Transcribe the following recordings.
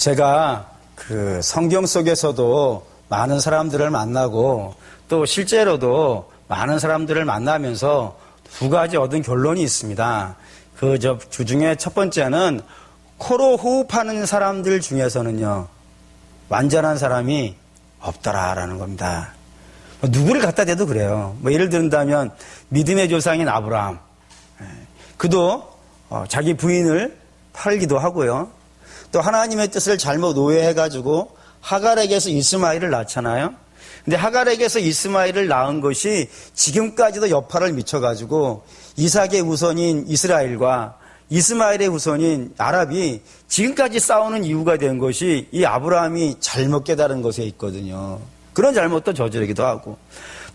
제가 그 성경 속에서도 많은 사람들을 만나고 또 실제로도 많은 사람들을 만나면서 두 가지 얻은 결론이 있습니다. 그 중에 첫 번째는 코로 호흡하는 사람들 중에서는요, 완전한 사람이 없더라라는 겁니다. 누구를 갖다 대도 그래요. 예를 든다면 믿음의 조상인 아브라함. 그도 자기 부인을 팔기도 하고요. 또 하나님의 뜻을 잘못 오해해가지고 하갈에게서 이스마엘을 낳잖아요. 근데 하갈에게서 이스마엘을 낳은 것이 지금까지도 여파를 미쳐가지고 이삭의 후손인 이스라엘과 이스마엘의 후손인 아랍이 지금까지 싸우는 이유가 된 것이 이 아브라함이 잘못 깨달은 것에 있거든요. 그런 잘못도 저지르기도 하고,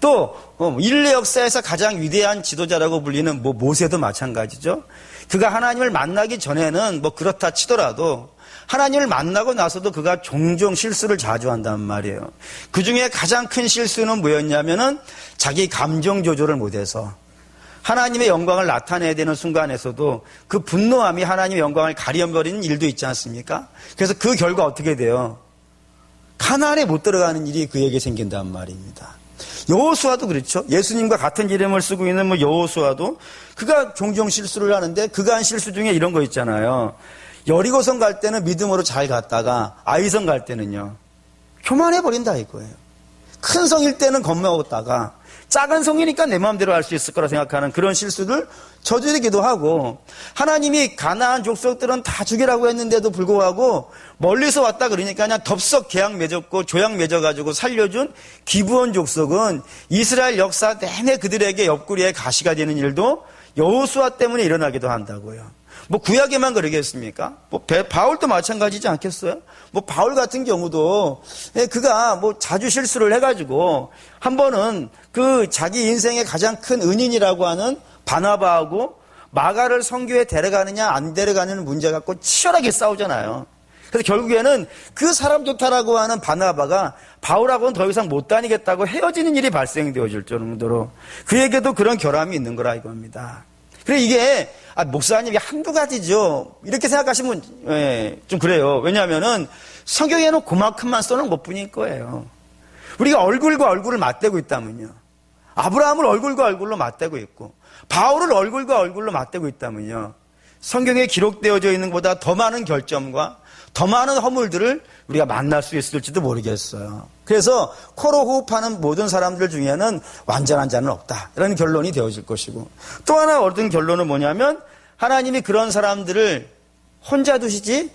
또 인류 역사에서 가장 위대한 지도자라고 불리는 모세도 마찬가지죠. 그가 하나님을 만나기 전에는 그렇다 치더라도 하나님을 만나고 나서도 그가 종종 실수를 자주 한단 말이에요. 그 중에 가장 큰 실수는 뭐였냐면은 자기 감정 조절을 못해서 하나님의 영광을 나타내야 되는 순간에서도 그 분노함이 하나님의 영광을 가려버리는 일도 있지 않습니까? 그래서 그 결과 어떻게 돼요? 가나안에 못 들어가는 일이 그에게 생긴단 말입니다. 여호수아도 그렇죠. 예수님과 같은 이름을 쓰고 있는 여호수아도 그가 종종 실수를 하는데 그가 한 실수 중에 이런 거 있잖아요. 여리고성 갈 때는 믿음으로 잘 갔다가 아이성 갈 때는요, 교만해버린다 이거예요. 큰 성일 때는 겁먹었다가 작은 성이니까 내 마음대로 할 수 있을 거라 생각하는 그런 실수들 저지르기도 하고, 하나님이 가나안 족속들은 다 죽이라고 했는데도 불구하고 멀리서 왔다 그러니까 그냥 덥석 계약 맺었고 조약 맺어가지고 살려준 기브온 족속은 이스라엘 역사 내내 그들에게 옆구리에 가시가 되는 일도 여호수아 때문에 일어나기도 한다고요. 구약에만 그러겠습니까? 바울도 마찬가지지 않겠어요? 바울 같은 경우도 그가 자주 실수를 해가지고 한 번은 그 자기 인생의 가장 큰 은인이라고 하는 바나바하고 마가를 선교에 데려가느냐 안 데려가느냐는 문제 갖고 치열하게 싸우잖아요. 그래서 결국에는 그 사람 좋다라고 하는 바나바가 바울하고는 더 이상 못 다니겠다고 헤어지는 일이 발생되어질 정도로 그에게도 그런 결함이 있는 거라 이겁니다. 그래 이게 목사님이 한두 가지죠 이렇게 생각하시면 좀 그래요. 왜냐하면은 성경에는 그만큼만 써놓은 것뿐일 거예요. 우리가 얼굴과 얼굴을 맞대고 있다면요, 아브라함을 얼굴과 얼굴로 맞대고 있고 바울을 얼굴과 얼굴로 맞대고 있다면요, 성경에 기록되어져 있는 것보다 더 많은 결점과 더 많은 허물들을 우리가 만날 수 있을지도 모르겠어요. 그래서 코로 호흡하는 모든 사람들 중에는 완전한 자는 없다, 이런 결론이 되어질 것이고, 또 하나 얻은 결론은 뭐냐면 하나님이 그런 사람들을 혼자 두시지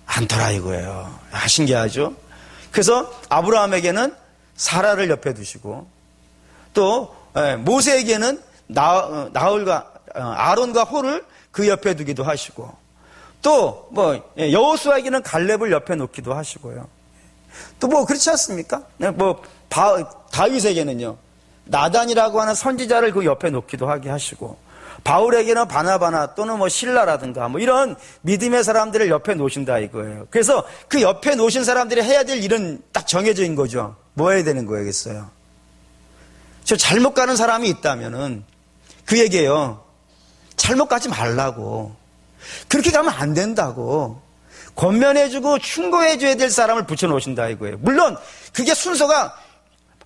않더라 이거예요. 신기하죠? 그래서 아브라함에게는 사라를 옆에 두시고, 또 모세에게는 나홀과 아론과 홀을 그 옆에 두기도 하시고, 또 여호수아에게는 갈렙을 옆에 놓기도 하시고요. 또 그렇지 않습니까? 다윗에게는요, 나단이라고 하는 선지자를 그 옆에 놓기도 하게 하시고, 바울에게는 바나바나 또는 실라라든가 이런 믿음의 사람들을 옆에 놓으신다 이거예요. 그래서 그 옆에 놓으신 사람들이 해야 될 일은 딱 정해져 있는 거죠. 뭐 해야 되는 거겠어요? 저 잘못 가는 사람이 있다면은 그에게요, 잘못 가지 말라고, 그렇게 가면 안 된다고 권면해주고 충고해줘야 될 사람을 붙여놓으신다 이거예요. 물론 그게 순서가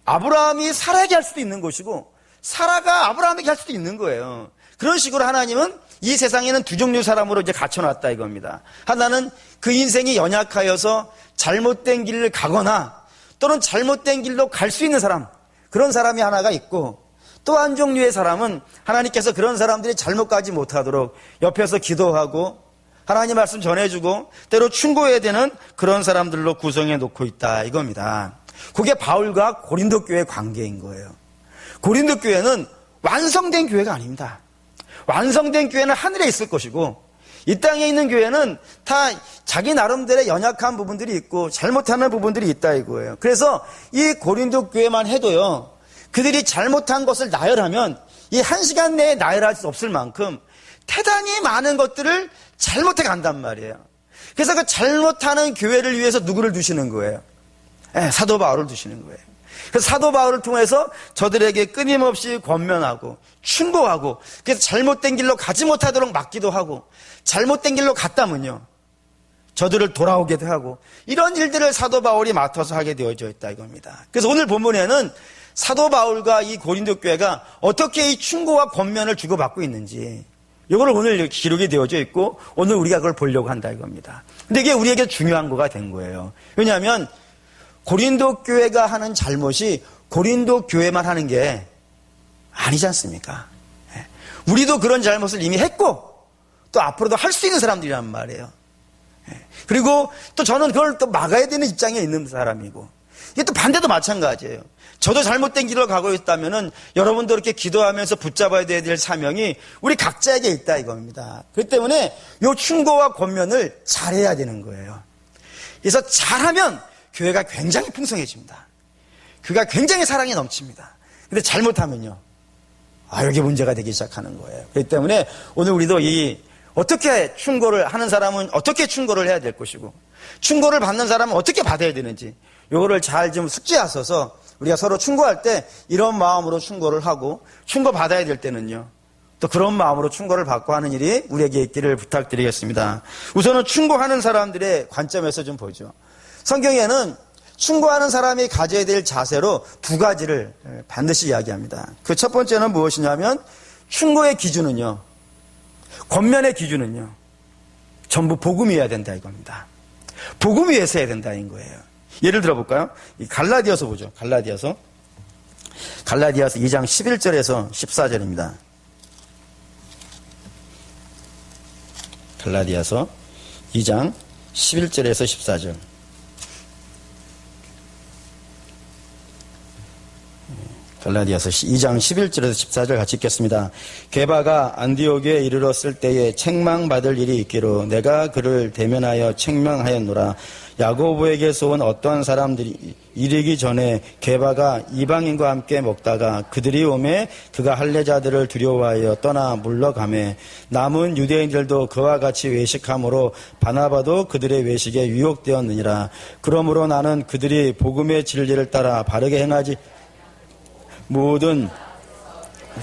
아브라함이 사라에게 할 수도 있는 것이고 사라가 아브라함에게 할 수도 있는 거예요. 그런 식으로 하나님은 이 세상에는 두 종류 사람으로 이제 갖춰놨다 이겁니다. 하나는 그 인생이 연약하여서 잘못된 길을 가거나 또는 잘못된 길로 갈 수 있는 사람, 그런 사람이 하나가 있고, 또 한 종류의 사람은 하나님께서 그런 사람들이 잘못 가지 못하도록 옆에서 기도하고 하나님 말씀 전해주고 때로 충고해야 되는 그런 사람들로 구성해 놓고 있다 이겁니다. 그게 바울과 고린도 교회의 관계인 거예요. 고린도 교회는 완성된 교회가 아닙니다. 완성된 교회는 하늘에 있을 것이고, 이 땅에 있는 교회는 다 자기 나름대로의 연약한 부분들이 있고 잘못하는 부분들이 있다 이거예요. 그래서 이 고린도 교회만 해도요, 그들이 잘못한 것을 나열하면 이 1시간 내에 나열할 수 없을 만큼 대단히 많은 것들을 잘못해 간단 말이에요. 그래서 그 잘못하는 교회를 위해서 누구를 두시는 거예요? 사도 바울을 두시는 거예요. 그래서 사도 바울을 통해서 저들에게 끊임없이 권면하고 충고하고, 그래서 잘못된 길로 가지 못하도록 막기도 하고, 잘못된 길로 갔다면요, 저들을 돌아오게도 하고 이런 일들을 사도 바울이 맡아서 하게 되어져 있다 이겁니다. 그래서 오늘 본문에는 사도 바울과 이 고린도 교회가 어떻게 이 충고와 권면을 주고받고 있는지 이거를 오늘 기록이 되어져 있고 오늘 우리가 그걸 보려고 한다 이겁니다. 근데 이게 우리에게 중요한 거가 된 거예요. 왜냐하면 고린도 교회가 하는 잘못이 고린도 교회만 하는 게 아니지 않습니까? 우리도 그런 잘못을 이미 했고 또 앞으로도 할 수 있는 사람들이란 말이에요. 그리고 또 저는 그걸 또 막아야 되는 입장에 있는 사람이고 이게 또 반대도 마찬가지예요. 저도 잘못된 길을 가고 있다면은 여러분도 이렇게 기도하면서 붙잡아야 될 사명이 우리 각자에게 있다 이겁니다. 그렇기 때문에 이 충고와 권면을 잘해야 되는 거예요. 그래서 잘하면 교회가 굉장히 풍성해집니다. 교회가 굉장히 사랑이 넘칩니다. 근데 잘못하면요, 여기 문제가 되기 시작하는 거예요. 그렇기 때문에 오늘 우리도 어떻게 충고를 하는 사람은 어떻게 충고를 해야 될 것이고 충고를 받는 사람은 어떻게 받아야 되는지 이거를 잘 좀 숙지하셔서 우리가 서로 충고할 때 이런 마음으로 충고를 하고 충고 받아야 될 때는요 또 그런 마음으로 충고를 받고 하는 일이 우리에게 있기를 부탁드리겠습니다. 우선은 충고하는 사람들의 관점에서 좀 보죠. 성경에는 충고하는 사람이 가져야 될 자세로 두 가지를 반드시 이야기합니다. 그 첫 번째는 무엇이냐면 충고의 기준은요, 권면의 기준은요 전부 복음이어야 된다 이겁니다. 복음 위에서 해야 된다는 거예요. 예를 들어볼까요? 갈라디아서 보죠. 갈라디아서 2장 11절에서 14절입니다. 갈라디아서 2장 11절에서 14절. 갈라디아서 2장 11절에서 14절 같이 읽겠습니다. 게바가 안디옥에 이르렀을 때에 책망받을 일이 있기로 내가 그를 대면하여 책망하였노라. 야고보에게서 온 어떠한 사람들이 이르기 전에 게바가 이방인과 함께 먹다가 그들이 오매 그가 할례자들을 두려워하여 떠나 물러가매 남은 유대인들도 그와 같이 외식함으로 바나바도 그들의 외식에 유혹되었느니라. 그러므로 나는 그들이 복음의 진리를 따라 바르게 행하지 모든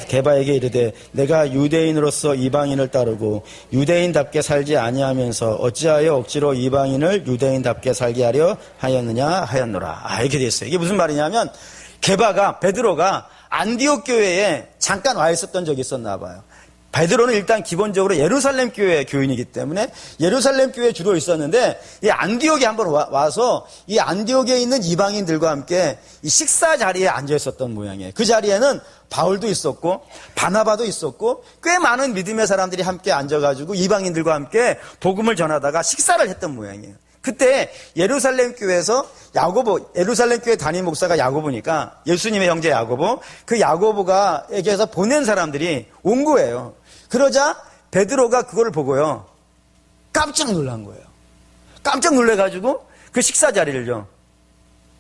게바에게 이르되 내가 유대인으로서 이방인을 따르고 유대인답게 살지 아니하면서 어찌하여 억지로 이방인을 유대인답게 살게 하려 하였느냐 하였노라. 이렇게 됐어요. 이게 무슨 말이냐면 베드로가 안디옥 교회에 잠깐 와 있었던 적이 있었나 봐요. 베드로는 일단 기본적으로 예루살렘 교회 교인이기 때문에 예루살렘 교회에 주로 있었는데 이 안디옥에 한번 와서 이 안디옥에 있는 이방인들과 함께 이 식사 자리에 앉아 있었던 모양이에요. 그 자리에는 바울도 있었고 바나바도 있었고 꽤 많은 믿음의 사람들이 함께 앉아가지고 이방인들과 함께 복음을 전하다가 식사를 했던 모양이에요. 그때 예루살렘 교회에서 예루살렘 교회 담임 목사가 야고보니까 예수님의 형제 야고보, 그 야고보가에게서 보낸 사람들이 온 거예요. 그러자 베드로가 그걸 보고요 깜짝 놀란 거예요. 깜짝 놀래가지고 그 식사 자리를요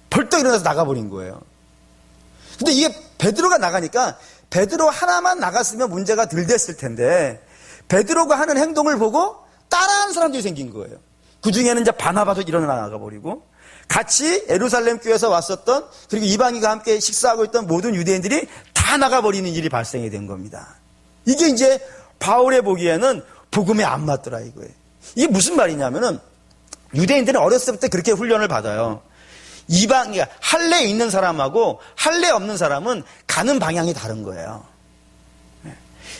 벌떡 일어나서 나가버린 거예요. 근데 이게 베드로가 나가니까 베드로 하나만 나갔으면 문제가 덜 됐을 텐데 베드로가 하는 행동을 보고 따라하는 사람들이 생긴 거예요. 그 중에는 이제 바나바도 일어나 나가버리고 같이 예루살렘 교회에서 왔었던 그리고 이방인과 함께 식사하고 있던 모든 유대인들이 다 나가버리는 일이 발생이 된 겁니다. 이게 이제 바울의 보기에는 복음에 안 맞더라 이거예요. 이게 무슨 말이냐면은 유대인들은 어렸을 때부터 그렇게 훈련을 받아요. 그러니까 할례 있는 사람하고 할례 없는 사람은 가는 방향이 다른 거예요.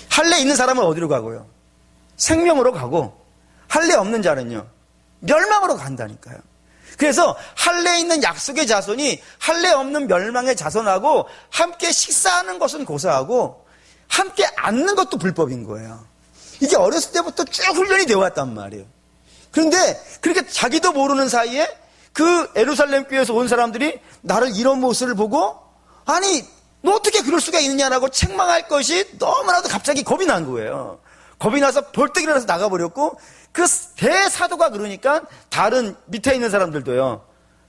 할례 있는 사람은 어디로 가고요? 생명으로 가고 할례 없는 자는요 멸망으로 간다니까요. 그래서 할례 있는 약속의 자손이 할례 없는 멸망의 자손하고 함께 식사하는 것은 고사하고 함께 앉는 것도 불법인 거예요. 이게 어렸을 때부터 쭉 훈련이 되어 왔단 말이에요. 그런데 그렇게 자기도 모르는 사이에 그 예루살렘 교회에서 온 사람들이 나를 이런 모습을 보고 아니 너 어떻게 그럴 수가 있느냐라고 책망할 것이 너무나도 갑자기 겁이 난 거예요. 겁이 나서 벌떡 일어나서 나가버렸고 그 대사도가 그러니까 다른 밑에 있는 사람들도요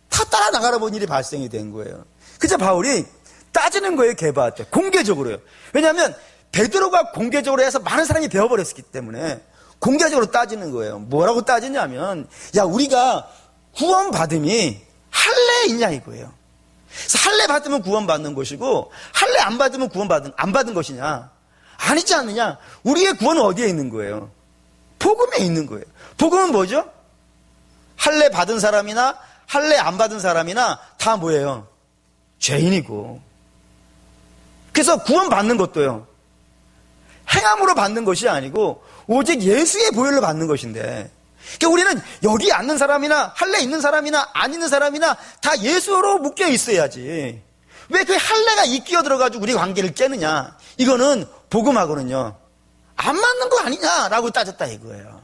다 따라 나가라본 일이 발생이 된 거예요. 그래서 바울이 따지는 거예요. 게바한테 공개적으로요. 왜냐하면 베드로가 공개적으로 해서 많은 사람이 배워버렸기 때문에 공개적으로 따지는 거예요. 뭐라고 따지냐면 야 우리가 구원받음이 할례 있냐 이거예요. 그래서 할례 받으면 구원받는 것이고 할례 안 받으면 안 받은 것이냐. 아니지 않느냐. 우리의 구원은 어디에 있는 거예요? 복음에 있는 거예요. 복음은 뭐죠? 할례 받은 사람이나 할례 안 받은 사람이나 다 뭐예요? 죄인이고. 그래서 구원받는 것도요, 행함으로 받는 것이 아니고 오직 예수의 보혈로 받는 것인데, 그러니까 우리는 여기 앉는 사람이나 할례 있는 사람이나 안 있는 사람이나 다 예수로 묶여 있어야지. 왜 그 할례가 끼어 들어가지고 우리 관계를 깨느냐? 이거는 복음하고는요 안 맞는 거 아니냐라고 따졌다 이거예요.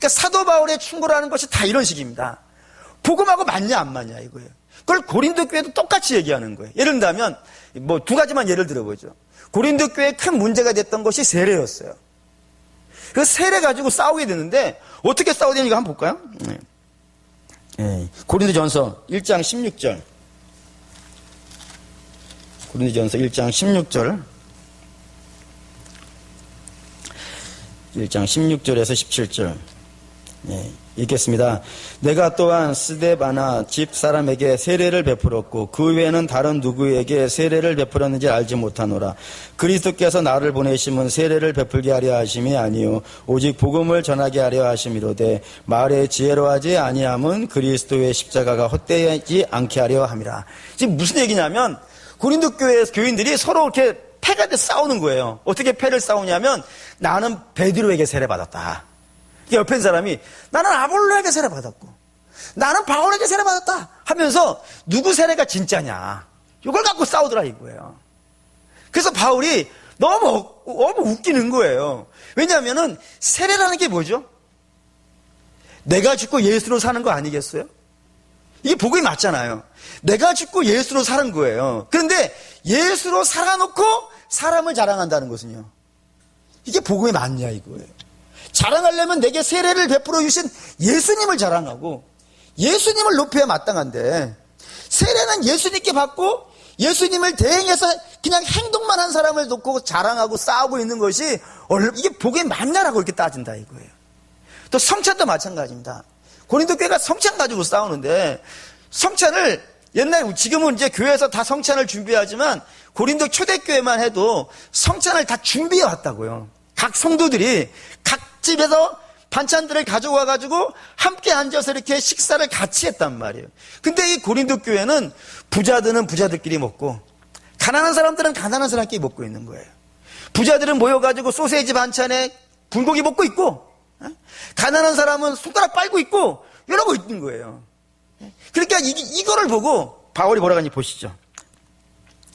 그러니까 사도 바울의 충고라는 것이 다 이런 식입니다. 복음하고 맞냐 안 맞냐 이거예요. 그걸 고린도 교회도 똑같이 얘기하는 거예요. 예를 들면 뭐 두 가지만 예를 들어보죠. 고린도 교회에 큰 문제가 됐던 것이 세례였어요. 그 세례 가지고 싸우게 되는데 어떻게 싸우게 되는지 한번 볼까요? 고린도전서 1장 16절. 고린도전서 1장 16절. 1장 16절에서 17절. 읽겠습니다. 내가 또한 스데바나 집 사람에게 세례를 베풀었고 그 외에는 다른 누구에게 세례를 베풀었는지 알지 못하노라. 그리스도께서 나를 보내심은 세례를 베풀게 하려 하심이 아니요 오직 복음을 전하게 하려 하심이로되 말에 지혜로하지 아니함은 그리스도의 십자가가 헛되지 않게 하려 함이라. 지금 무슨 얘기냐면 고린도 교회 교인들이 서로 이렇게 패가 돼 싸우는 거예요. 어떻게 패를 싸우냐면 나는 베드로에게 세례 받았다. 옆에 있는 사람이 나는 아볼로에게 세례 받았고 나는 바울에게 세례 받았다 하면서 누구 세례가 진짜냐 이걸 갖고 싸우더라 이거예요. 그래서 바울이 너무 웃기는 거예요. 왜냐하면은 세례라는 게 뭐죠? 내가 죽고 예수로 사는 거 아니겠어요? 이게 복음이 맞잖아요. 내가 죽고 예수로 사는 거예요. 그런데 예수로 살아놓고 사람을 자랑한다는 것은요, 이게 복음이 맞냐 이거예요. 자랑하려면 내게 세례를 베풀어 주신 예수님을 자랑하고 예수님을 높여야 마땅한데, 세례는 예수님께 받고 예수님을 대행해서 그냥 행동만 한 사람을 놓고 자랑하고 싸우고 있는 것이 이게 복음이 맞냐라고 이렇게 따진다 이거예요. 또 성찬도 마찬가지입니다. 고린도 교회가 성찬 가지고 싸우는데, 성찬을 지금은 이제 교회에서 다 성찬을 준비하지만 고린도 초대교회만 해도 성찬을 다 준비해 왔다고요. 각 성도들이 각 집에서 반찬들을 가져와 가지고 함께 앉아서 이렇게 식사를 같이 했단 말이에요. 근데 이 고린도 교회는 부자들은 부자들끼리 먹고 가난한 사람들은 가난한 사람끼리 먹고 있는 거예요. 부자들은 모여가지고 소세지 반찬에 불고기 먹고 있고, 가난한 사람은 손가락 빨고 있고 이러고 있는 거예요. 그러니까 이거를 보고 바울이 뭐라고 하는지 보시죠.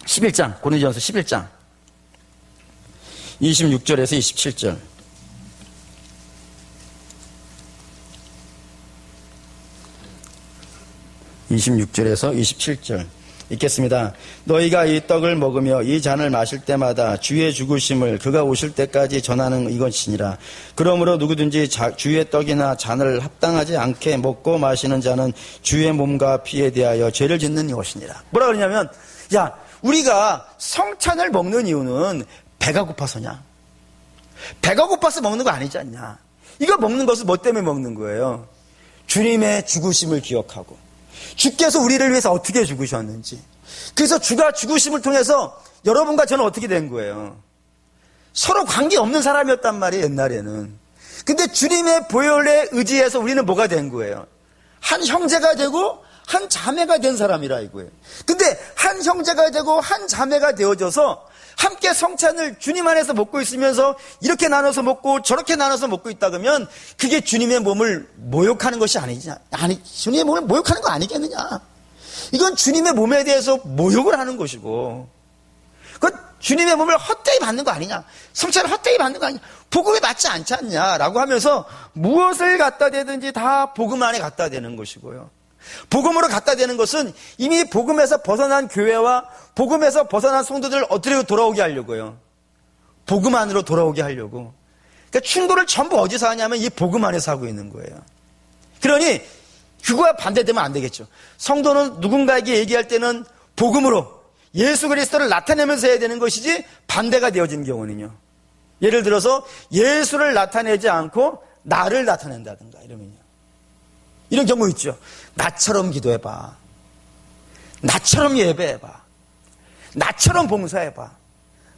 11장 고린도전서 11장 26절에서 27절. (26절에서 27절) 읽겠습니다. 너희가 이 떡을 먹으며 이 잔을 마실 때마다 주의 죽으심을 그가 오실 때까지 전하는 이것이니라. 그러므로 누구든지 주의 떡이나 잔을 합당하지 않게 먹고 마시는 자는 주의 몸과 피에 대하여 죄를 짓는 것이니라. 뭐라 그러냐면, 야, 우리가 성찬을 먹는 이유는 배가 고파서냐? 배가 고파서 먹는 거 아니지 않냐? 이거 먹는 것은 뭐 때문에 먹는 거예요? 주님의 죽으심을 기억하고 주께서 우리를 위해서 어떻게 죽으셨는지, 그래서 주가 죽으심을 통해서 여러분과 저는 어떻게 된 거예요? 서로 관계없는 사람이었단 말이에요, 옛날에는. 근데 주님의 보혈에 의지해서 우리는 뭐가 된 거예요? 한 형제가 되고 한 자매가 된 사람이라 이거예요. 근데 한 형제가 되고 한 자매가 되어져서 함께 성찬을 주님 안에서 먹고 있으면서 이렇게 나눠서 먹고 저렇게 나눠서 먹고 있다 그러면 그게 주님의 몸을 모욕하는 것이 주님의 몸을 모욕하는 거 아니겠느냐? 이건 주님의 몸에 대해서 모욕을 하는 것이고, 그건 주님의 몸을 헛되이 받는 거 아니냐? 성찬을 헛되이 받는 거 아니냐? 복음에 맞지 않지 않냐라고 하면서 무엇을 갖다 대든지 다 복음 안에 갖다 대는 것이고요. 복음으로 갖다 대는 것은 이미 복음에서 벗어난 교회와 복음에서 벗어난 성도들을 어떻게 돌아오게 하려고요? 복음 안으로 돌아오게 하려고. 그러니까 충돌을 전부 어디서 하냐면 이 복음 안에서 하고 있는 거예요. 그러니 그거와 반대되면 안 되겠죠. 성도는 누군가에게 얘기할 때는 복음으로 예수 그리스도를 나타내면서 해야 되는 것이지, 반대가 되어진 경우는요, 예를 들어서 예수를 나타내지 않고 나를 나타낸다든가 이러면요, 이런 경우 있죠. 나처럼 기도해봐, 나처럼 예배해봐, 나처럼 봉사해봐,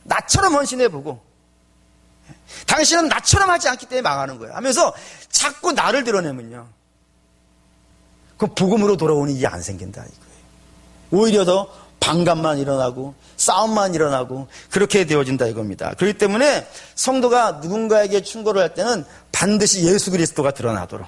나처럼 헌신해보고, 당신은 나처럼 하지 않기 때문에 망하는 거예요 하면서 자꾸 나를 드러내면요, 그 복음으로 돌아오는 일이 안 생긴다 이거예요. 오히려 더 반감만 일어나고 싸움만 일어나고 그렇게 되어진다 이겁니다. 그렇기 때문에 성도가 누군가에게 충고를 할 때는 반드시 예수 그리스도가 드러나도록,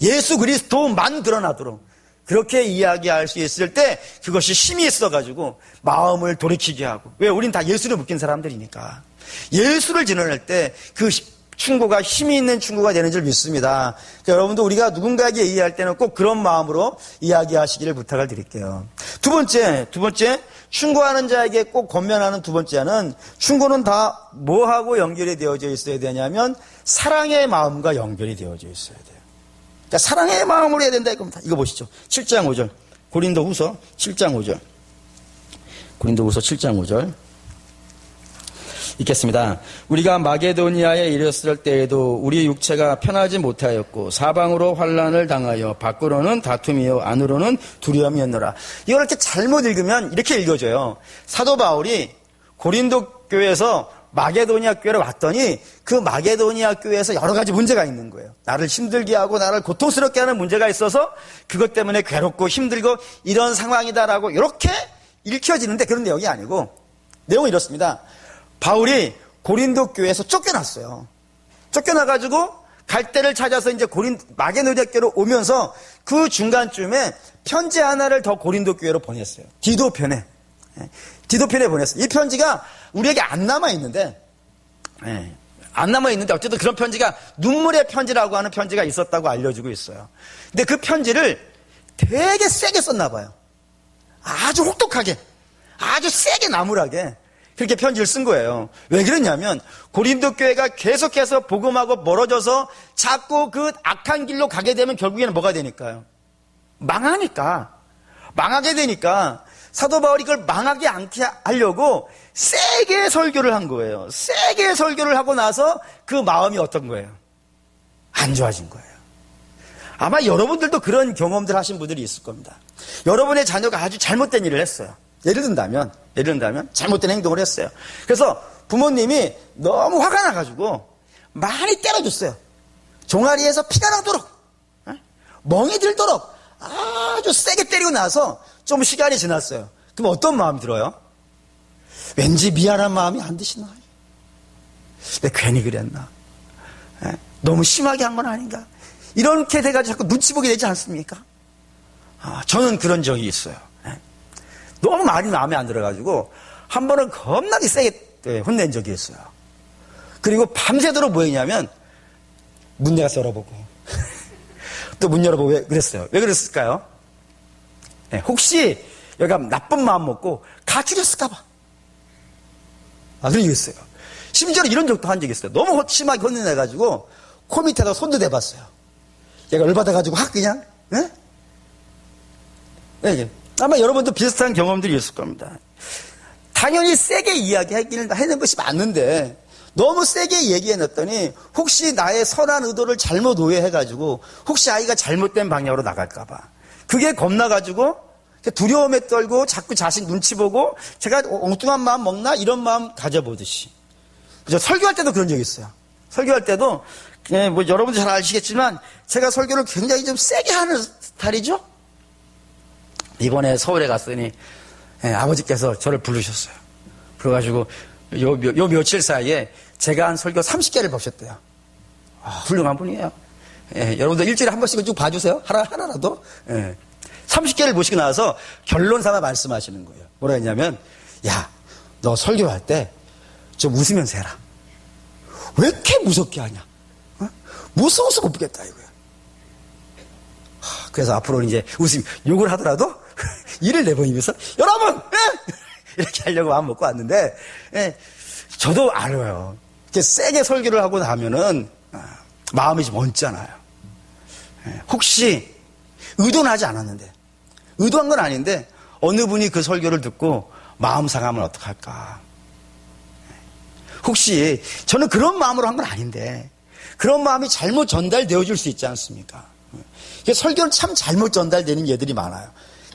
예수 그리스도만 드러나도록 그렇게 이야기할 수 있을 때 그것이 힘이 있어가지고 마음을 돌이키게 하고, 왜? 우린 다 예수를 묶인 사람들이니까 예수를 드러낼 때 그 충고가 힘이 있는 충고가 되는 줄 믿습니다. 그러니까 여러분도 우리가 누군가에게 이야기할 때는 꼭 그런 마음으로 이야기하시기를 부탁을 드릴게요. 두 번째 충고하는 자에게 꼭 권면하는 두 번째는, 충고는 다 뭐하고 연결이 되어져 있어야 되냐면 사랑의 마음과 연결이 되어져 있어야 돼요. 그러니까 사랑의 마음으로 해야 된다 이겁니다. 이거 보시죠. 7장 5절 고린도후서 7장 5절 고린도후서 7장 5절 읽겠습니다. 우리가 마게도니아에 이르렀을 때에도 우리 육체가 편하지 못하였고 사방으로 환난을 당하여 밖으로는 다툼이요 안으로는 두려움이었노라. 이걸 이렇게 잘못 읽으면 이렇게 읽어져요. 사도 바울이 고린도 교회에서 마게도니아 교회로 왔더니 그 마게도니아 교회에서 여러 가지 문제가 있는 거예요. 나를 힘들게 하고 나를 고통스럽게 하는 문제가 있어서 그것 때문에 괴롭고 힘들고 이런 상황이다라고 이렇게 읽혀지는데, 그런 내용이 아니고 내용은 이렇습니다. 바울이 고린도 교회에서 쫓겨났어요. 쫓겨나가지고 갈 데를 찾아서 이제 마게도니아 교회로 오면서 그 중간쯤에 편지 하나를 더 고린도 교회로 보냈어요. 디도편에 보냈어요. 이 편지가 우리에게 안 남아있는데 어쨌든 그런 편지가 눈물의 편지라고 하는 편지가 있었다고 알려지고 있어요. 근데 그 편지를 되게 세게 썼나 봐요. 아주 혹독하게, 아주 세게 나무라게 그렇게 편지를 쓴 거예요. 왜 그러냐면 고린도 교회가 계속해서 복음하고 멀어져서 자꾸 그 악한 길로 가게 되면 결국에는 뭐가 되니까요? 망하게 되니까 사도 바울이 그걸 망하게 않게 하려고 세게 설교를 한 거예요. 세게 설교를 하고 나서 그 마음이 어떤 거예요? 안 좋아진 거예요. 아마 여러분들도 그런 경험들 하신 분들이 있을 겁니다. 여러분의 자녀가 아주 잘못된 일을 했어요. 예를 든다면 잘못된 행동을 했어요. 그래서 부모님이 너무 화가 나가지고 많이 때려줬어요. 종아리에서 피가 나도록, 멍이 들도록 아주 세게 때리고 나서 좀 시간이 지났어요. 그럼 어떤 마음이 들어요? 왠지 미안한 마음이 안 드시나? 내가 괜히 그랬나? 너무 심하게 한 건 아닌가? 이렇게 돼가지고 자꾸 눈치 보게 되지 않습니까? 저는 그런 적이 있어요. 너무 말이 마음에 안 들어가지고 한 번은 겁나게 세게 혼낸 적이 있어요. 그리고 밤새도록 뭐 했냐면 문 내가 열어보고 또 문 열어보고. 왜 그랬어요? 왜 그랬을까요? 혹시 여기가 나쁜 마음 먹고 가출했을까봐. 그런 적이 있어요. 심지어는 이런 적도 한 적이 있어요. 너무 심하게 혼내가지고 코 밑에다 손도 대봤어요. 얘가 열받아가지고 확 그냥, 아마 여러분도 비슷한 경험들이 있을 겁니다. 당연히 세게 이야기하기는 하는 것이 맞는데 너무 세게 얘기해놨더니 혹시 나의 선한 의도를 잘못 오해해가지고 혹시 아이가 잘못된 방향으로 나갈까봐 그게 겁나가지고 두려움에 떨고 자꾸 자식 눈치 보고 제가 엉뚱한 마음 먹나 이런 마음 가져보듯이. 그죠? 설교할 때도 그런 적이 있어요. 설교할 때도 뭐 여러분들 잘 아시겠지만 제가 설교를 굉장히 좀 세게 하는 스타일이죠. 이번에 서울에 갔더니 아버지께서 저를 부르셨어요. 그래가지고 요 며칠 사이에 제가 한 설교 30개를 보셨대요. 훌륭한 분이에요. 여러분들 일주일에 한 번씩은 쭉 봐주세요. 하나라도. 30개를 보시고 나서 결론 삼아 말씀하시는 거예요. 뭐라 했냐면, 야, 너 설교할 때 좀 웃으면서 해라. 왜 이렇게 무섭게 하냐? 무서워서 못 보겠다 이거예요. 그래서 앞으로는 이제 욕을 하더라도 이를 내보이면서 여러분! 이렇게 하려고 마음 먹고 왔는데, 저도 알아요. 이렇게 세게 설교를 하고 나면은 마음이 좀 얹잖아요. 혹시 의도는 하지 않았는데, 의도한 건 아닌데 어느 분이 그 설교를 듣고 마음 상하면 어떡할까? 혹시 저는 그런 마음으로 한 건 아닌데 그런 마음이 잘못 전달되어질 수 있지 않습니까? 설교는 참 잘못 전달되는 예들이 많아요.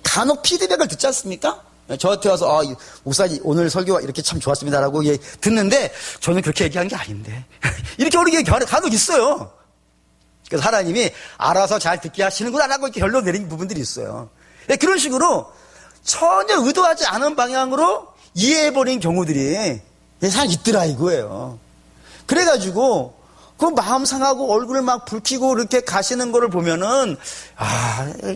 간혹 피드백을 듣지 않습니까? 저한테 와서 목사님 오늘 설교가 이렇게 참 좋았습니다라고 듣는데 저는 그렇게 얘기한 게 아닌데 이렇게 우리 간혹 있어요. 그래서 하나님이 알아서 잘 듣게 하시는구나 라고 이렇게 결론 내린 부분들이 있어요. 그런 식으로 전혀 의도하지 않은 방향으로 이해해버린 경우들이 잘 있더라 이거예요. 그래가지고 그 마음 상하고 얼굴을 막 붉히고 이렇게 가시는 거를 보면은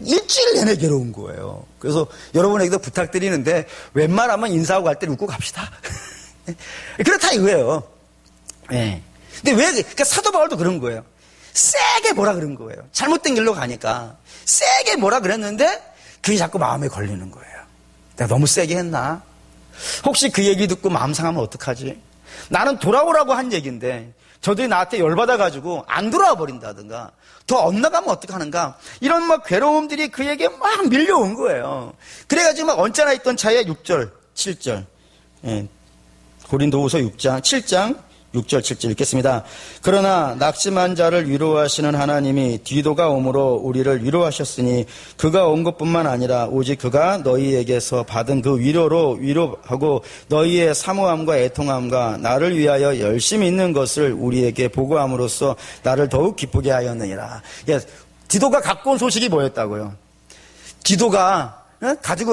일주일 내내 괴로운 거예요. 그래서 여러분에게도 부탁드리는데 웬만하면 인사하고 갈 때 웃고 갑시다. 그렇다 이거예요. 네. 근데 그러니까 사도 바울도 그런 거예요. 세게 뭐라 그런 거예요. 잘못된 길로 가니까 세게 뭐라 그랬는데 그게 자꾸 마음에 걸리는 거예요. 내가 너무 세게 했나? 혹시 그 얘기 듣고 마음 상하면 어떡하지? 나는 돌아오라고 한 얘기인데 저들이 나한테 열받아가지고 안 돌아와 버린다든가 더 엇나가면 어떡하는가 이런 막 괴로움들이 그에게 막 밀려온 거예요. 그래가지고 막 언짢아 있던 차에 6절 7절 고린도후서 6장 7장 6절 7절 읽겠습니다. 그러나 낙심한 자를 위로하시는 하나님이 디도가 오므로 우리를 위로하셨으니 그가 온 것뿐만 아니라 오직 그가 너희에게서 받은 그 위로로 위로하고 너희의 사모함과 애통함과 나를 위하여 열심히 있는 것을 우리에게 보고함으로써 나를 더욱 기쁘게 하였느니라. 디도가 갖고 온 소식이 뭐였다고요? 디도가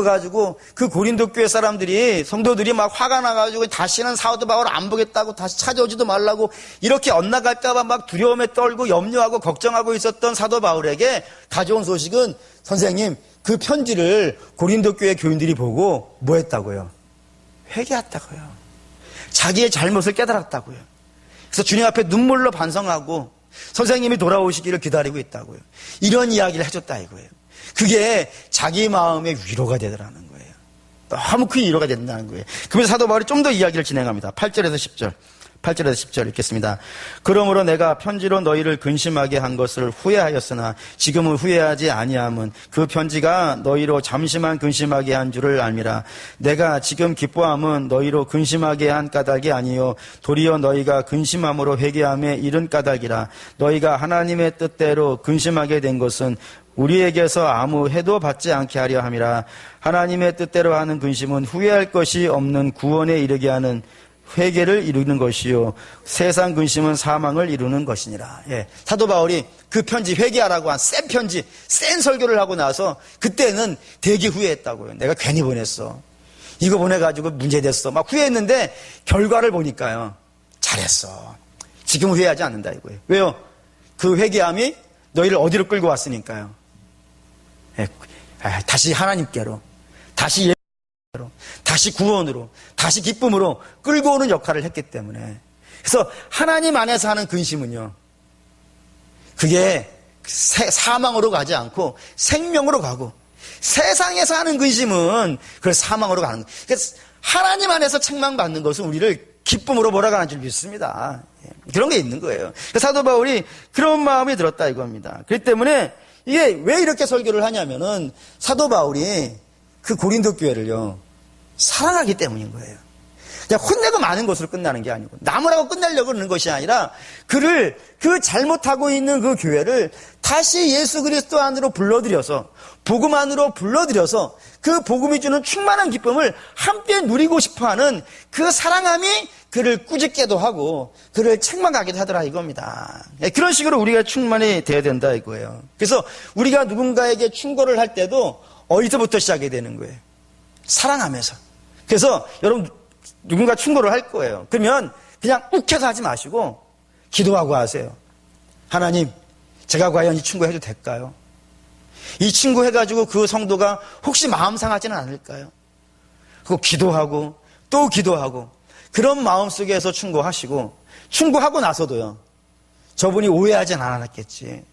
가지고 그 고린도 교회 사람들이 성도들이 막 화가 나가지고 다시는 사도 바울 안 보겠다고 다시 찾아오지도 말라고 이렇게 엇나갈까봐 막 두려움에 떨고 염려하고 걱정하고 있었던 사도 바울에게 가져온 소식은 선생님 그 편지를 고린도 교회 교인들이 보고 뭐 했다고요? 회개했다고요. 자기의 잘못을 깨달았다고요. 그래서 주님 앞에 눈물로 반성하고 선생님이 돌아오시기를 기다리고 있다고요. 이런 이야기를 해줬다 이거예요. 그게 자기 마음의 위로가 되더라는 거예요. 너무 큰 위로가 된다는 거예요. 그러면서 사도 바울이 좀 더 이야기를 진행합니다. 8절에서 10절 읽겠습니다. 그러므로 내가 편지로 너희를 근심하게 한 것을 후회하였으나 지금은 후회하지 아니함은 그 편지가 너희로 잠시만 근심하게 한 줄을 알미라. 내가 지금 기뻐함은 너희로 근심하게 한 까닭이 아니요 도리어 너희가 근심함으로 회개함에 이른 까닭이라. 너희가 하나님의 뜻대로 근심하게 된 것은 우리에게서 아무 해도 받지 않게 하려 함이라. 하나님의 뜻대로 하는 근심은 후회할 것이 없는 구원에 이르게 하는 회개를 이루는 것이요 세상 근심은 사망을 이루는 것이니라. 사도 바울이 그 편지 회개하라고 한 센 편지 센 설교를 하고 나서 그때는 되게 후회했다고요. 내가 괜히 보냈어. 이거 보내가지고 문제됐어. 막 후회했는데 결과를 보니까요. 잘했어. 지금 후회하지 않는다 이거예요. 왜요? 그 회개함이 너희를 어디로 끌고 왔으니까요. 다시 하나님께로, 다시 예배로, 다시 구원으로, 다시 기쁨으로 끌고 오는 역할을 했기 때문에. 그래서 하나님 안에서 하는 근심은요. 그게 사망으로 가지 않고 생명으로 가고 세상에서 하는 근심은 그걸 사망으로 가는 거예요. 그래서 하나님 안에서 책망받는 것은 우리를 기쁨으로 몰아가는 줄 믿습니다. 그런 게 있는 거예요. 사도 바울이 그런 마음이 들었다 이겁니다. 그렇기 때문에 이게 왜 이렇게 설교를 하냐면은 사도 바울이 그 고린도 교회를요 사랑하기 때문인 거예요. 그냥 혼내고 마는 것으로 끝나는 게 아니고 나무라고 끝내려고 그러는 것이 아니라 그 잘못하고 있는 그 교회를 다시 예수 그리스도 안으로 불러들여서 복음 안으로 불러들여서 그 복음이 주는 충만한 기쁨을 함께 누리고 싶어하는 그 사랑함이 그를 꾸짖게도 하고 그를 책망하기도 하더라 이겁니다. 그런 식으로 우리가 충만이 돼야 된다 이거예요. 그래서 우리가 누군가에게 충고를 할 때도 어디서부터 시작이 되는 거예요? 사랑하면서. 그래서 여러분 누군가 충고를 할 거예요. 그러면 그냥 욱해서 하지 마시고 기도하고 하세요. 하나님, 제가 과연 이 충고 해도 될까요? 이 충고 해가지고 그 성도가 혹시 마음 상하지는 않을까요? 그거 기도하고 또 기도하고 그런 마음속에서 충고하시고 충고하고 나서도요. 저분이 오해하진 않았겠지.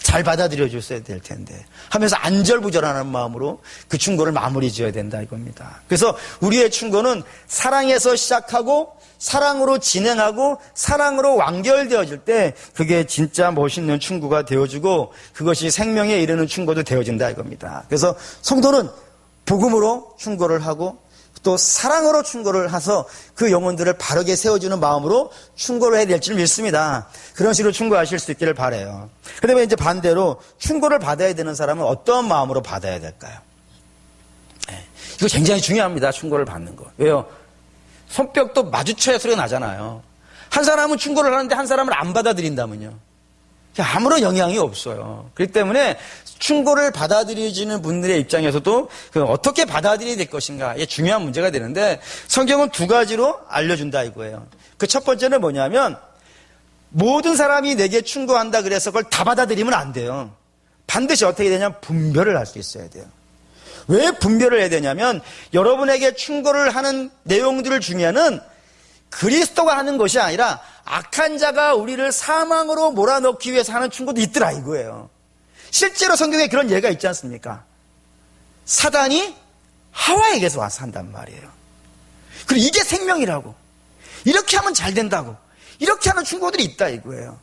잘 받아들여 줬어야 될 텐데 하면서 안절부절하는 마음으로 그 충고를 마무리 지어야 된다 이겁니다. 그래서 우리의 충고는 사랑에서 시작하고 사랑으로 진행하고 사랑으로 완결되어질 때 그게 진짜 멋있는 충고가 되어주고 그것이 생명에 이르는 충고도 되어진다 이겁니다. 그래서 성도는 복음으로 충고를 하고 또 사랑으로 충고를 해서 그 영혼들을 바르게 세워주는 마음으로 충고를 해야 될 줄 믿습니다. 그런 식으로 충고하실 수 있기를 바라요. 그다음에 이제 반대로 충고를 받아야 되는 사람은 어떤 마음으로 받아야 될까요? 이거 굉장히 중요합니다. 충고를 받는 거. 왜요? 손뼉도 마주쳐야 소리가 나잖아요. 한 사람은 충고를 하는데 한 사람을 안 받아들인다면요. 아무런 영향이 없어요. 그렇기 때문에 충고를 받아들이시는 분들의 입장에서도 어떻게 받아들여야 될 것인가, 이게 중요한 문제가 되는데, 성경은 두 가지로 알려준다 이거예요. 그 첫 번째는 뭐냐면, 모든 사람이 내게 충고한다 그래서 그걸 다 받아들이면 안 돼요. 반드시 어떻게 되냐면 분별을 할 수 있어야 돼요. 왜 분별을 해야 되냐면, 여러분에게 충고를 하는 내용들을 중에는 그리스도가 하는 것이 아니라 악한 자가 우리를 사망으로 몰아넣기 위해서 하는 충고도 있더라 이거예요. 실제로 성경에 그런 예가 있지 않습니까? 사단이 하와에게서 와서 한단 말이에요. 그리고 이게 생명이라고, 이렇게 하면 잘 된다고, 이렇게 하는 충고들이 있다 이거예요.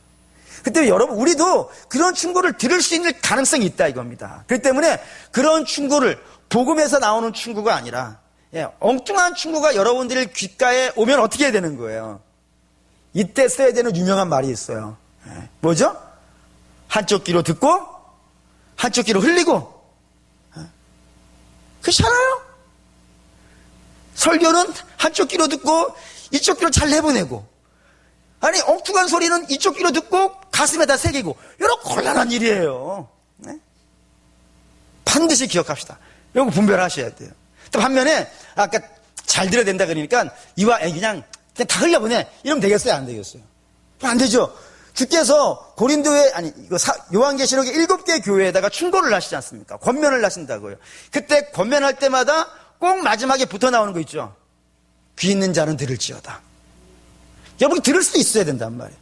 그때 여러분, 우리도 그런 충고를 들을 수 있는 가능성이 있다 이겁니다. 그렇기 때문에 그런 충고를, 복음에서 나오는 충고가 아니라 엉뚱한 충고가 여러분들의 귓가에 오면 어떻게 해야 되는 거예요? 이때 써야 되는 유명한 말이 있어요. 뭐죠? 한쪽 귀로 듣고 한쪽 귀로 흘리고. 그렇잖아요? 설교는 한쪽 귀로 듣고 이쪽 귀로 잘 내보내고, 아니 엉뚱한 소리는 이쪽 귀로 듣고 가슴에다 새기고, 이런 곤란한 일이에요. 반드시 기억합시다. 이거 분별하셔야 돼요. 또 반면에 아까 잘 들어야 된다 그러니까 이와 그냥 다 흘려보내 이러면 되겠어요, 안 되겠어요? 안 되죠. 주께서 고린도에, 아니 이거 요한계시록의 7개 교회에다가 충고를 하시지 않습니까? 권면을 하신다고요. 그때 권면할 때마다 꼭 마지막에 붙어 나오는 거 있죠. 귀 있는 자는 들을지어다. 여러분, 들을 수도 있어야 된단 말이에요.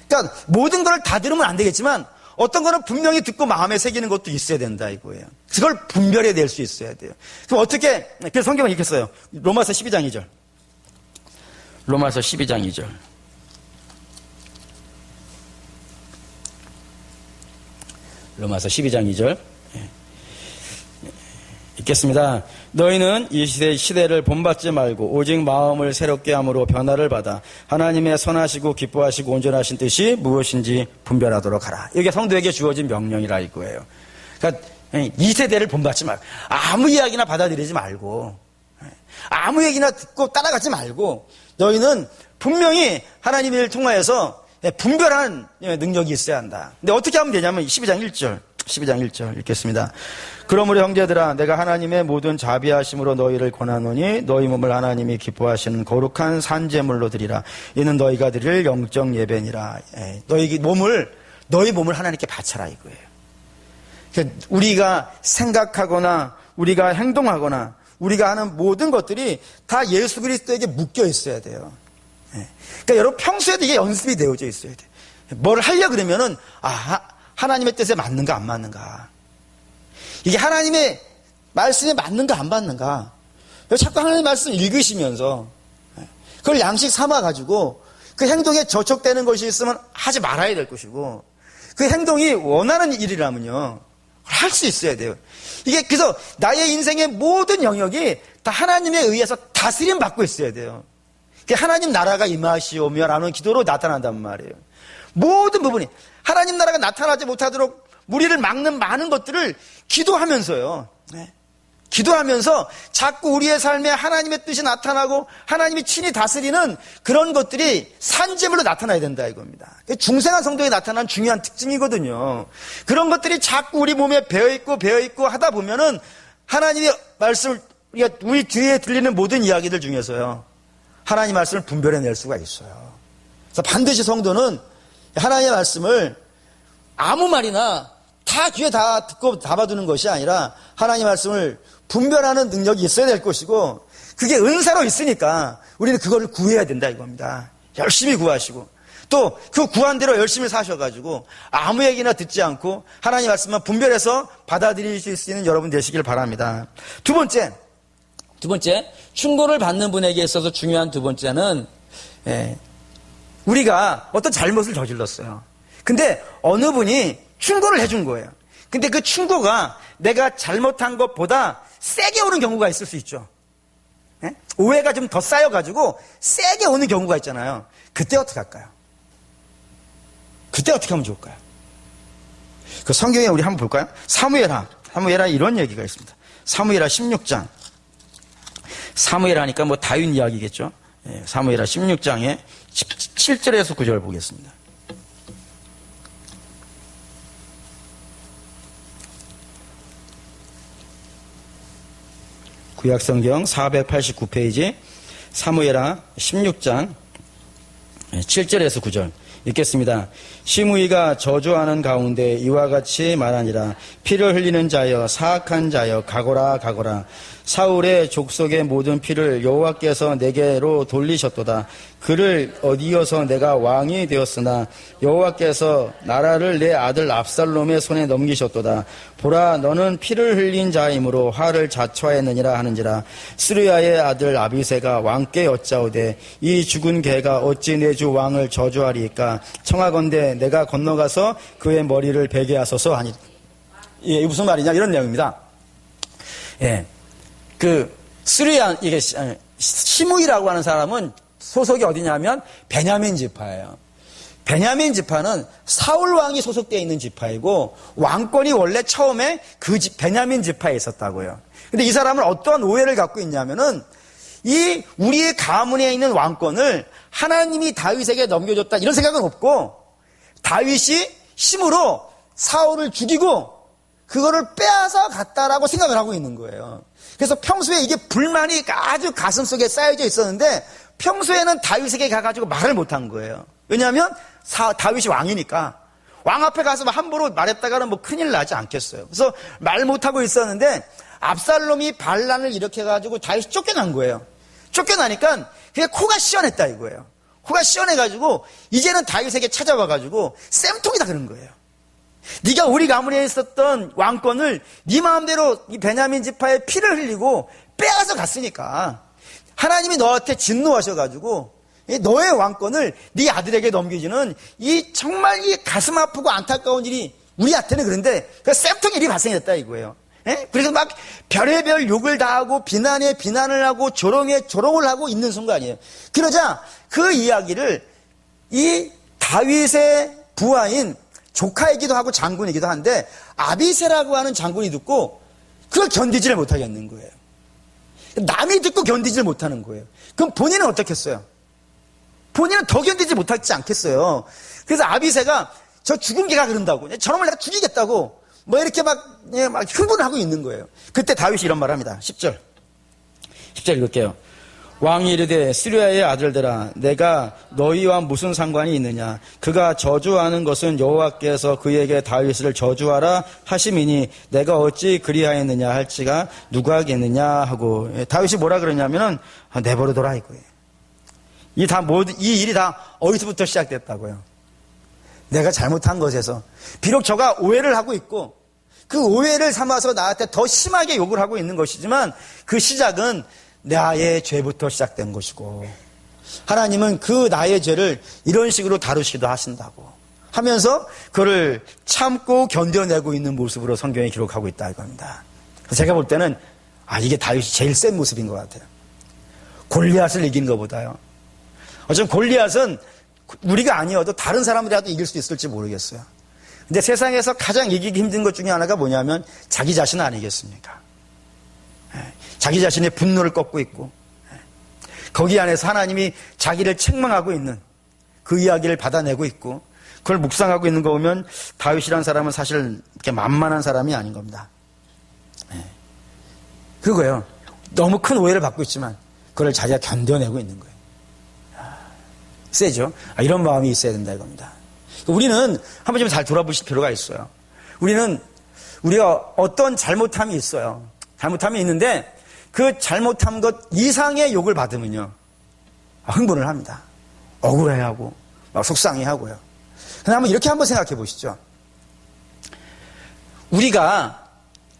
그러니까 모든 걸 다 들으면 안 되겠지만 어떤 거는 분명히 듣고 마음에 새기는 것도 있어야 된다 이거예요. 그걸 분별해 낼 수 있어야 돼요. 그럼 어떻게, 그래서 성경은 이렇게 써요. 로마서 12장 2절. 로마서 12장 2절. 로마서 12장 2절. 읽겠습니다. 너희는 이 시대를 본받지 말고 오직 마음을 새롭게 함으로 변화를 받아 하나님의 선하시고 기뻐하시고 온전하신 뜻이 무엇인지 분별하도록 하라. 이게 성도에게 주어진 명령이라 이거예요. 그러니까 이 세대를 본받지 말고, 아무 이야기나 받아들이지 말고, 아무 얘기나 듣고 따라가지 말고, 너희는 분명히 하나님을 통하여서 분별하는 능력이 있어야 한다. 근데 어떻게 하면 되냐면 12장 1절 읽겠습니다. 그러므로 형제들아, 내가 하나님의 모든 자비하심으로 너희를 권하노니 너희 몸을 하나님이 기뻐하시는 거룩한 산제물로 드리라. 이는 너희가 드릴 영적 예배니라. 너희 몸을 하나님께 바쳐라 이거예요. 그러니까 우리가 생각하거나 우리가 행동하거나 우리가 하는 모든 것들이 다 예수 그리스도에게 묶여 있어야 돼요. 그러니까 여러분, 평소에도 이게 연습이 되어져 있어야 돼요. 뭘 하려 그러면은 하나님의 뜻에 맞는가 안 맞는가, 이게 하나님의 말씀에 맞는가 안 맞는가, 자꾸 하나님의 말씀 읽으시면서 그걸 양식 삼아가지고 그 행동에 저촉되는 것이 있으면 하지 말아야 될 것이고, 그 행동이 원하는 일이라면요 할 수 있어야 돼요. 이게 그래서 나의 인생의 모든 영역이 다 하나님에 의해서 다스림 받고 있어야 돼요. 하나님 나라가 임하시오며 라는 기도로 나타난단 말이에요. 모든 부분이 하나님 나라가 나타나지 못하도록 우리를 막는 많은 것들을 기도하면서요. 기도하면서 자꾸 우리의 삶에 하나님의 뜻이 나타나고 하나님이 친히 다스리는 그런 것들이 산재물로 나타나야 된다 이겁니다. 중생한 성도에 나타난 중요한 특징이거든요. 그런 것들이 자꾸 우리 몸에 배어있고 하다 보면은 하나님의 말씀을, 우리 뒤에 들리는 모든 이야기들 중에서요 하나님 말씀을 분별해낼 수가 있어요. 그래서 반드시 성도는 하나님의 말씀을 아무 말이나 다 귀에 다 듣고 담아두는 것이 아니라 하나님의 말씀을 분별하는 능력이 있어야 될 것이고, 그게 은사로 있으니까 우리는 그거를 구해야 된다 이겁니다. 열심히 구하시고 또 그 구한 대로 열심히 사셔가지고 아무 얘기나 듣지 않고 하나님의 말씀만 분별해서 받아들이실 수 있는 여러분 되시길 바랍니다. 두 번째, 충고를 받는 분에게 있어서 중요한 두 번째는, 우리가 어떤 잘못을 저질렀어요. 근데 어느 분이 충고를 해준 거예요. 근데 그 충고가 내가 잘못한 것보다 세게 오는 경우가 있을 수 있죠. 오해가 좀 더 쌓여가지고 세게 오는 경우가 있잖아요. 그때 어떻게 할까요? 그때 어떻게 하면 좋을까요? 그 성경에 우리 한번 볼까요? 사무엘하 이런 얘기가 있습니다. 사무엘하 16장. 사무엘 하니까 뭐 다윗 이야기겠죠. 사무엘하 16장에 7절에서 9절 보겠습니다. 구약성경 489페이지 사무엘하 16장 7절에서 9절 읽겠습니다. 시므이가 저주하는 가운데 이와 같이 말하니라. 피를 흘리는 자여, 사악한 자여, 가거라 가거라. 사울의 족속의 모든 피를 여호와께서 내게로 돌리셨도다. 그를 어디어서 내가 왕이 되었으나 여호와께서 나라를 내 아들 압살롬의 손에 넘기셨도다. 보라, 너는 피를 흘린 자이므로 화를 자초하였느니라 하는지라. 스루야의 아들 아비새가 왕께 여짜오되 이 죽은 개가 어찌 내 주 왕을 저주하리이까. 청하건대 내가 건너가서 그의 머리를 베게 하소서 하니. 예, 이게 무슨 말이냐 이런 내용입니다. 예. 스루야, 이게, 시므이라고 하는 사람은 소속이 어디냐면, 베냐민 지파예요. 베냐민 지파는 사울 왕이 소속되어 있는 지파이고, 왕권이 원래 처음에 베냐민 지파에 있었다고요. 근데 이 사람은 어떠한 오해를 갖고 있냐면은, 우리의 가문에 있는 왕권을 하나님이 다윗에게 넘겨줬다, 이런 생각은 없고, 다윗이 힘으로 사울을 죽이고, 그거를 빼앗아 갔다라고 생각을 하고 있는 거예요. 그래서 평소에 이게 불만이 아주 가슴속에 쌓여져 있었는데 평소에는 다윗에게 가가지고 말을 못한 거예요. 왜냐하면 다윗이 왕이니까 왕 앞에 가서 함부로 말했다가는 뭐 큰일 나지 않겠어요. 그래서 말 못하고 있었는데 압살롬이 반란을 일으켜가지고 다윗이 쫓겨난 거예요. 쫓겨나니까 그게 코가 시원했다 이거예요. 코가 시원해가지고 이제는 다윗에게 찾아와가지고 쌤통이다 그런 거예요. 네가 우리 가문에 있었던 왕권을 네 마음대로 이 베냐민 지파의 피를 흘리고 빼앗아 갔으니까 하나님이 너한테 진노하셔가지고 너의 왕권을 네 아들에게 넘기지는 이 정말 이 가슴 아프고 안타까운 일이 우리한테는 그런데 그 쌤통 일이 발생했다 이거예요. 예? 그래서 막 별의별 욕을 다 하고 비난에 비난을 하고 조롱에 조롱을 하고 있는 순간이에요. 그러자 그 이야기를 이 다윗의 부하인 조카이기도 하고 장군이기도 한데 아비새라고 하는 장군이 듣고 그걸 견디지를 못하겠는 거예요. 남이 듣고 견디지를 못하는 거예요. 그럼 본인은 어떻겠어요? 본인은 더 견디지 못하지 않겠어요. 그래서 아비새가 저 죽은 개가 그런다고 저놈을 내가 죽이겠다고 뭐 이렇게 막 흥분을 하고 있는 거예요. 그때 다윗이 이런 말을 합니다. 10절 읽을게요. 왕이 이르되 스루야의 아들들아 내가 너희와 무슨 상관이 있느냐. 그가 저주하는 것은 여호와께서 그에게 다윗을 저주하라 하심이니 내가 어찌 그리하였느냐 할지가 누가 하겠느냐 하고. 다윗이 뭐라 그러냐면은 내버려둬라 이거예요. 이 일이 다 어디서부터 시작됐다고요. 내가 잘못한 것에서 비록 저가 오해를 하고 있고 그 오해를 삼아서 나한테 더 심하게 욕을 하고 있는 것이지만 그 시작은 나의 죄부터 시작된 것이고 하나님은 그 나의 죄를 이런 식으로 다루시기도 하신다고 하면서 그를 참고 견뎌내고 있는 모습으로 성경에 기록하고 있다 이겁니다. 제가 볼 때는 이게 다윗이 제일 센 모습인 것 같아요. 골리앗을 이긴 것보다요. 어쩌면 골리앗은 우리가 아니어도 다른 사람이라도 이길 수 있을지 모르겠어요. 근데 세상에서 가장 이기기 힘든 것 중에 하나가 뭐냐면 자기 자신 아니겠습니까? 자기 자신의 분노를 꺾고 있고 거기 안에서 하나님이 자기를 책망하고 있는 그 이야기를 받아내고 있고 그걸 묵상하고 있는 거 보면 다윗이라는 사람은 사실 이렇게 만만한 사람이 아닌 겁니다. 그거예요. 너무 큰 오해를 받고 있지만 그걸 자기가 견뎌내고 있는 거예요. 세죠? 이런 마음이 있어야 된다 이겁니다. 우리는 한번 좀 잘 돌아보실 필요가 있어요. 우리가 어떤 잘못함이 있어요. 잘못함이 있는데 그 잘못한 것 이상의 욕을 받으면요 흥분을 합니다. 억울해하고 막 속상해하고요. 근데 한번 이렇게 한번 생각해 보시죠. 우리가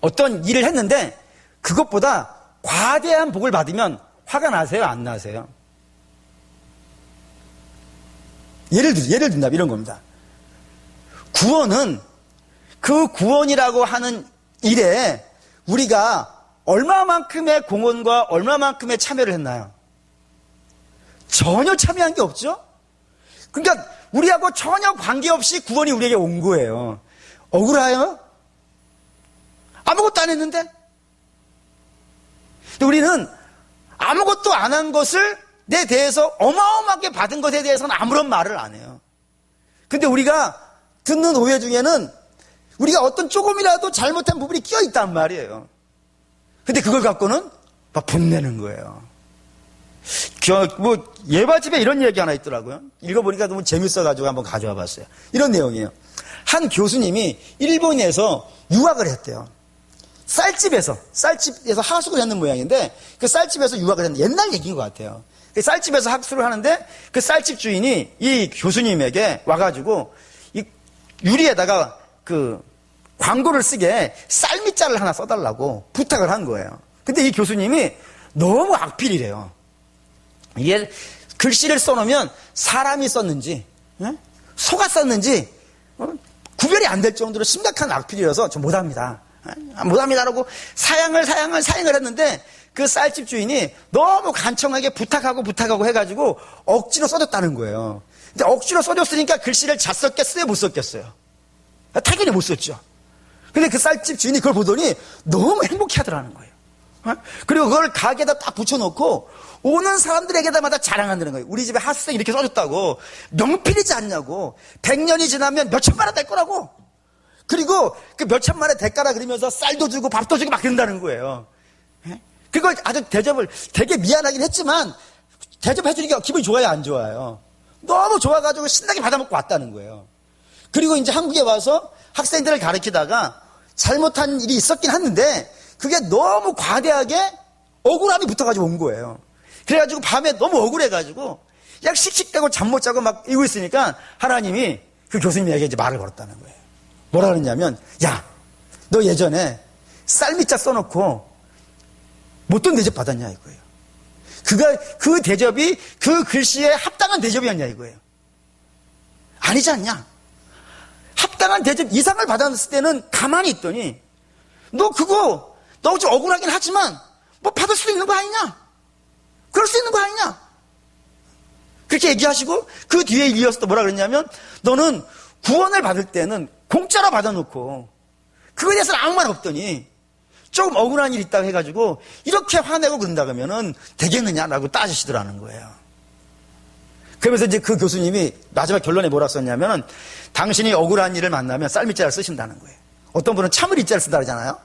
어떤 일을 했는데 그것보다 과대한 복을 받으면 화가 나세요? 안 나세요? 예를 든다면 이런 겁니다. 구원은 그 구원이라고 하는 일에 우리가 얼마만큼의 공헌과 얼마만큼의 참여를 했나요? 전혀 참여한 게 없죠? 그러니까 우리하고 전혀 관계없이 구원이 우리에게 온 거예요. 억울해요? 아무것도 안 했는데? 근데 우리는 아무것도 안 한 것을 내 대해서 어마어마하게 받은 것에 대해서는 아무런 말을 안 해요. 근데 우리가 듣는 오해 중에는 우리가 어떤 조금이라도 잘못한 부분이 끼어 있단 말이에요. 근데 그걸 갖고는 막 분내는 거예요. 예바집에 이런 얘기 하나 있더라고요. 읽어보니까 너무 재밌어가지고 한번 가져와 봤어요. 이런 내용이에요. 한 교수님이 일본에서 유학을 했대요. 쌀집에서 하숙을 했는 모양인데, 그 쌀집에서 유학을 했는데, 옛날 얘기인 것 같아요. 그 쌀집에서 학술을 하는데, 그 쌀집 주인이 이 교수님에게 와가지고, 이 유리에다가 그 광고를 쓰게 쌀밑자를 하나 써달라고 부탁을 한 거예요. 근데 이 교수님이 너무 악필이래요. 이게 글씨를 써놓으면 사람이 썼는지, 소가 썼는지, 구별이 안 될 정도로 심각한 악필이라서 저 못합니다. 못합니다라고 사양을 했는데 그 쌀집 주인이 너무 간청하게 부탁하고 해가지고 억지로 써줬다는 거예요. 근데 억지로 써줬으니까 글씨를 잘 썼겠어요? 못 썼겠어요? 당연히 못 썼죠. 근데 그 쌀집 주인이 그걸 보더니 너무 행복해 하더라는 거예요. 그리고 그걸 가게에다 딱 붙여놓고 오는 사람들에게다마다 자랑한다는 거예요. 우리 집에 하숙생 이렇게 써줬다고. 명필이지 않냐고. 100년이 지나면 몇천만 원 될 거라고. 그리고 그 몇천만 원의 대가라 그러면서 쌀도 주고 밥도 주고 막 그런다는 거예요. 그걸 아주 대접을 되게 미안하긴 했지만 대접해주니까 기분이 좋아요, 안 좋아요? 너무 좋아가지고 신나게 받아먹고 왔다는 거예요. 그리고 이제 한국에 와서 학생들을 가르치다가 잘못한 일이 있었긴 했는데 그게 너무 과대하게 억울함이 붙어가지고 온 거예요. 그래가지고 밤에 너무 억울해가지고 그냥 씩씩대고 잠 못 자고 막 이러고 있으니까 하나님이 그 교수님에게 이제 말을 걸었다는 거예요. 뭐라 그랬냐면, 야, 너 예전에 쌀밑자 써놓고 못돈 대접 받았냐 이거예요. 그 대접이 그 글씨에 합당한 대접이었냐 이거예요. 아니지 않냐? 합당한 대접 이상을 받았을 때는 가만히 있더니 너 좀 억울하긴 하지만 뭐 받을 수도 있는 거 아니냐? 그럴 수 있는 거 아니냐? 그렇게 얘기하시고 그 뒤에 이어서 또 뭐라 그랬냐면 너는 구원을 받을 때는 공짜로 받아놓고 그거에 대해서는 아무 말 없더니 조금 억울한 일이 있다고 해가지고 이렇게 화내고 그런다 그러면은 되겠느냐라고 따지시더라는 거예요. 그러면서 이제 그 교수님이 마지막 결론에 뭐라 썼냐면 당신이 억울한 일을 만나면 쌀밑자를 쓰신다는 거예요. 어떤 분은 참을 이자를 쓴다 그러잖아요.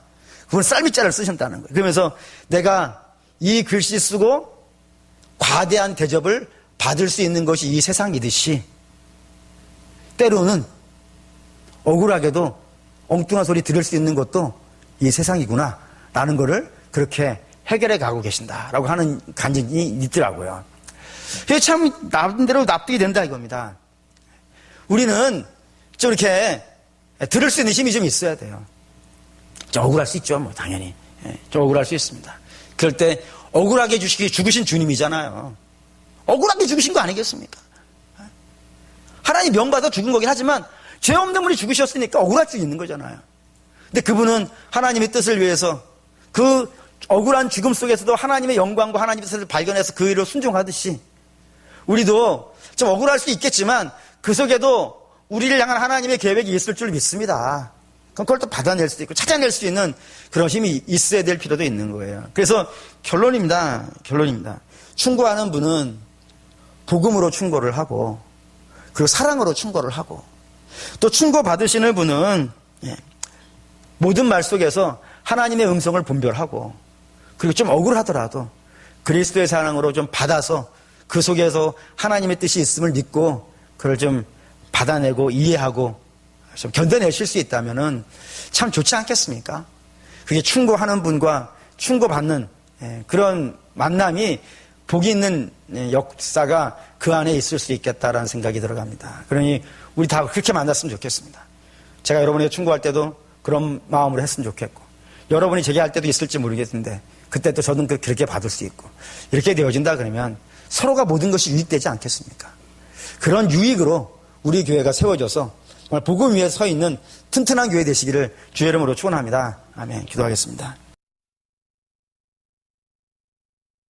그분은 쌀밑자를 쓰신다는 거예요. 그러면서 내가 이 글씨 쓰고 과대한 대접을 받을 수 있는 것이 이 세상이듯이 때로는 억울하게도 엉뚱한 소리 들을 수 있는 것도 이 세상이구나 라는 거를 그렇게 해결해 가고 계신다라고 하는 간증이 있더라고요. 그게 참 나름대로 납득이 된다 이겁니다. 우리는 좀 이렇게 들을 수 있는 힘이 좀 있어야 돼요. 좀 억울할 수 있죠, 뭐 당연히. 좀 억울할 수 있습니다. 그럴 때 억울하게 죽으신 주님이잖아요. 억울하게 죽으신 거 아니겠습니까? 하나님 명받아 죽은 거긴 하지만 죄 없는 분이 죽으셨으니까 억울할 수 있는 거잖아요. 근데 그분은 하나님의 뜻을 위해서 그 억울한 죽음 속에서도 하나님의 영광과 하나님의 뜻을 발견해서 그 일을 순종하듯이 우리도 좀 억울할 수 있겠지만 그 속에도 우리를 향한 하나님의 계획이 있을 줄 믿습니다. 그럼 그걸 또 받아낼 수도 있고 찾아낼 수 있는 그런 힘이 있어야 될 필요도 있는 거예요. 그래서 결론입니다. 충고하는 분은 복음으로 충고를 하고 그리고 사랑으로 충고를 하고 또 충고 받으시는 분은 모든 말 속에서 하나님의 음성을 분별하고 그리고 좀 억울하더라도 그리스도의 사랑으로 좀 받아서 그 속에서 하나님의 뜻이 있음을 믿고 그걸 좀 받아내고 이해하고 좀 견뎌내실 수 있다면은 참 좋지 않겠습니까? 그게 충고하는 분과 충고받는 그런 만남이 복이 있는 역사가 그 안에 있을 수 있겠다라는 생각이 들어갑니다. 그러니 우리 다 그렇게 만났으면 좋겠습니다. 제가 여러분에게 충고할 때도 그런 마음으로 했으면 좋겠고 여러분이 제게 할 때도 있을지 모르겠는데 그때 또 저는 그렇게 받을 수 있고 이렇게 되어진다 그러면 서로가 모든 것이 유익되지 않겠습니까? 그런 유익으로 우리 교회가 세워져서 정말 복음 위에 서 있는 튼튼한 교회 되시기를 주의 이름으로 축원합니다. 아멘. 기도하겠습니다.